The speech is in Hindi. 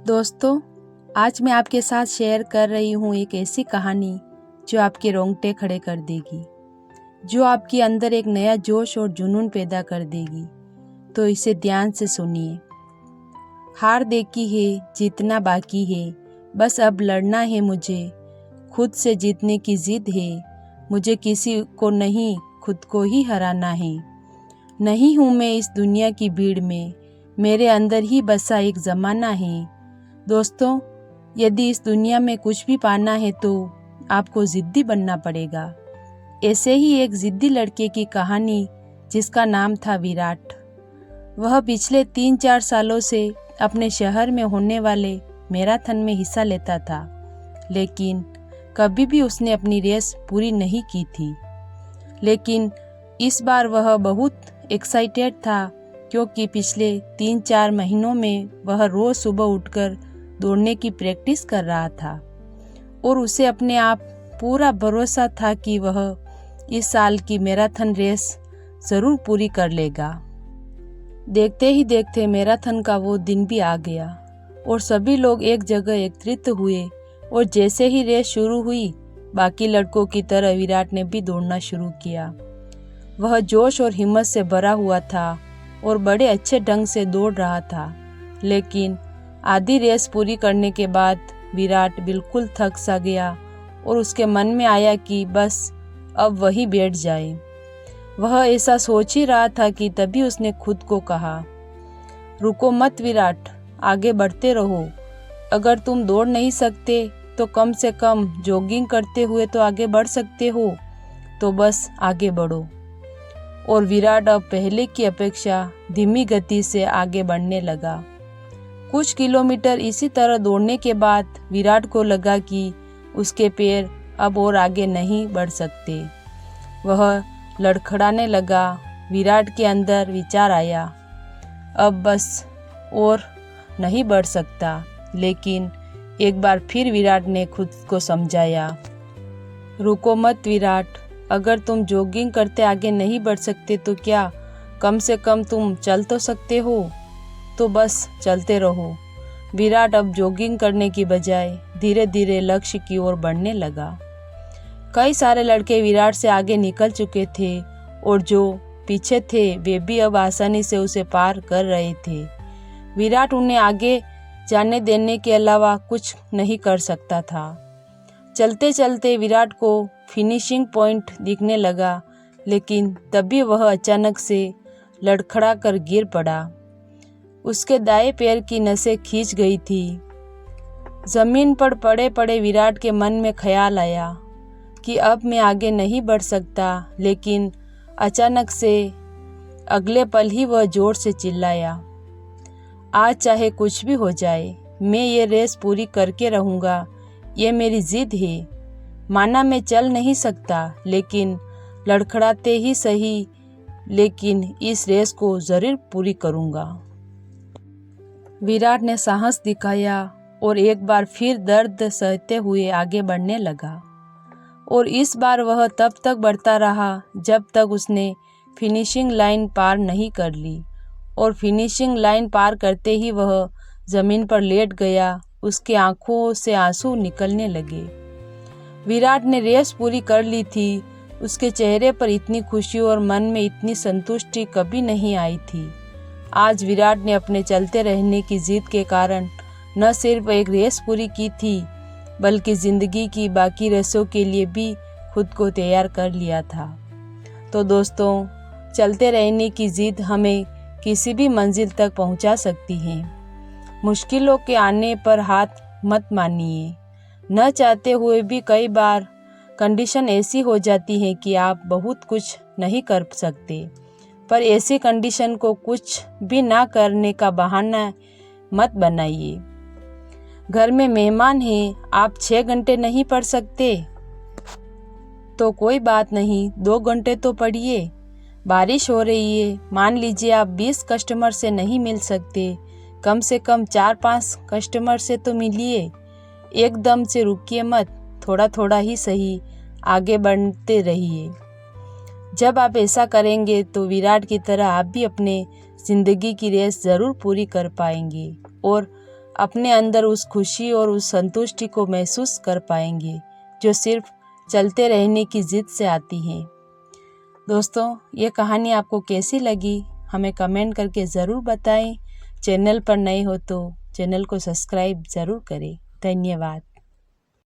दोस्तों, आज मैं आपके साथ शेयर कर रही हूँ एक ऐसी कहानी जो आपके रोंगटे खड़े कर देगी, जो आपके अंदर एक नया जोश और जुनून पैदा कर देगी। तो इसे ध्यान से सुनिए। हार देखी है, जीतना बाकी है, बस अब लड़ना है मुझे। खुद से जीतने की जिद है, मुझे किसी को नहीं, खुद को ही हराना है। नहीं हूँ मैं इस दुनिया की भीड़ में, मेरे अंदर ही बसा एक ज़माना है। दोस्तों, यदि इस दुनिया में कुछ भी पाना है तो आपको ज़िद्दी बनना पड़ेगा। ऐसे ही एक ज़िद्दी लड़के की कहानी जिसका नाम था विराट। वह पिछले 3-4 सालों से अपने शहर में होने वाले मैराथन में हिस्सा लेता था, लेकिन कभी भी उसने अपनी रेस पूरी नहीं की थी। लेकिन इस बार वह बहुत एक्साइटेड था, क्योंकि पिछले 3-4 महीनों में वह रोज़ सुबह उठकर दौड़ने की प्रैक्टिस कर रहा था और उसे अपने आप पूरा भरोसा था कि वह इस साल की मैराथन रेस ज़रूर पूरी कर लेगा। देखते ही देखते मैराथन का वो दिन भी आ गया और सभी लोग एक जगह एकत्रित हुए और जैसे ही रेस शुरू हुई, बाकी लड़कों की तरह विराट ने भी दौड़ना शुरू किया। वह जोश और हिम्मत से भरा हुआ था और बड़े अच्छे ढंग से दौड़ रहा था, लेकिन आधी रेस पूरी करने के बाद विराट बिल्कुल थक सा गया और उसके मन में आया कि बस अब वही बैठ जाए। वह ऐसा सोच ही रहा था कि तभी उसने खुद को कहा, रुको मत विराट, आगे बढ़ते रहो। अगर तुम दौड़ नहीं सकते तो कम से कम जॉगिंग करते हुए तो आगे बढ़ सकते हो, तो बस आगे बढ़ो। और विराट अब पहले की अपेक्षा धीमी गति से आगे बढ़ने लगा। कुछ किलोमीटर इसी तरह दौड़ने के बाद विराट को लगा कि उसके पैर अब और आगे नहीं बढ़ सकते। वह लड़खड़ाने लगा। विराट के अंदर विचार आया, अब बस और नहीं बढ़ सकता। लेकिन एक बार फिर विराट ने खुद को समझाया, रुको मत विराट, अगर तुम जॉगिंग करते आगे नहीं बढ़ सकते तो क्या कम से कम तुम चल तो सकते हो, तो बस चलते रहो। विराट अब जॉगिंग करने की बजाय धीरे धीरे लक्ष्य की ओर बढ़ने लगा। कई सारे लड़के विराट से आगे निकल चुके थे और जो पीछे थे वे भी अब आसानी से उसे पार कर रहे थे। विराट उन्हें आगे जाने देने के अलावा कुछ नहीं कर सकता था। चलते चलते विराट को फिनिशिंग पॉइंट दिखने लगा, लेकिन तभी वह अचानक से लड़खड़ा कर गिर पड़ा। उसके दाएं पैर की नसें खींच गई थी। जमीन पर पड़े पड़े विराट के मन में ख्याल आया कि अब मैं आगे नहीं बढ़ सकता, लेकिन अचानक से अगले पल ही वह जोर से चिल्लाया, आज चाहे कुछ भी हो जाए, मैं ये रेस पूरी करके रहूँगा। ये मेरी जिद है। माना मैं चल नहीं सकता, लेकिन लड़खड़ाते ही सही, लेकिन इस रेस को ज़रूर पूरी करूँगा। विराट ने साहस दिखाया और एक बार फिर दर्द सहते हुए आगे बढ़ने लगा। और इस बार वह तब तक बढ़ता रहा जब तक उसने फिनिशिंग लाइन पार नहीं कर ली। और फिनिशिंग लाइन पार करते ही वह ज़मीन पर लेट गया। उसकी आंखों से आंसू निकलने लगे। विराट ने रेस पूरी कर ली थी। उसके चेहरे पर इतनी खुशी और मन में इतनी संतुष्टि कभी नहीं आई थी। आज विराट ने अपने चलते रहने की जिद के कारण न सिर्फ एक रेस पूरी की थी, बल्कि ज़िंदगी की बाकी रेसों के लिए भी खुद को तैयार कर लिया था। तो दोस्तों, चलते रहने की जिद हमें किसी भी मंजिल तक पहुंचा सकती है। मुश्किलों के आने पर हाथ मत मानिए। न चाहते हुए भी कई बार कंडीशन ऐसी हो जाती है कि आप बहुत कुछ नहीं कर सकते, पर ऐसी कंडीशन को कुछ भी ना करने का बहाना मत बनाइए। घर में मेहमान हैं, आप 6 घंटे नहीं पढ़ सकते तो कोई बात नहीं, 2 घंटे तो पढ़िए। बारिश हो रही है, मान लीजिए आप 20 कस्टमर से नहीं मिल सकते, कम से कम 4-5 कस्टमर से तो मिलिए। एकदम से रुकिए मत, थोड़ा थोड़ा ही सही आगे बढ़ते रहिए। जब आप ऐसा करेंगे तो विराट की तरह आप भी अपने ज़िंदगी की रेस ज़रूर पूरी कर पाएंगे और अपने अंदर उस खुशी और उस संतुष्टि को महसूस कर पाएंगे जो सिर्फ चलते रहने की जिद से आती है। दोस्तों, ये कहानी आपको कैसी लगी हमें कमेंट करके ज़रूर बताएं। चैनल पर नए हो तो चैनल को सब्सक्राइब ज़रूर करें। धन्यवाद।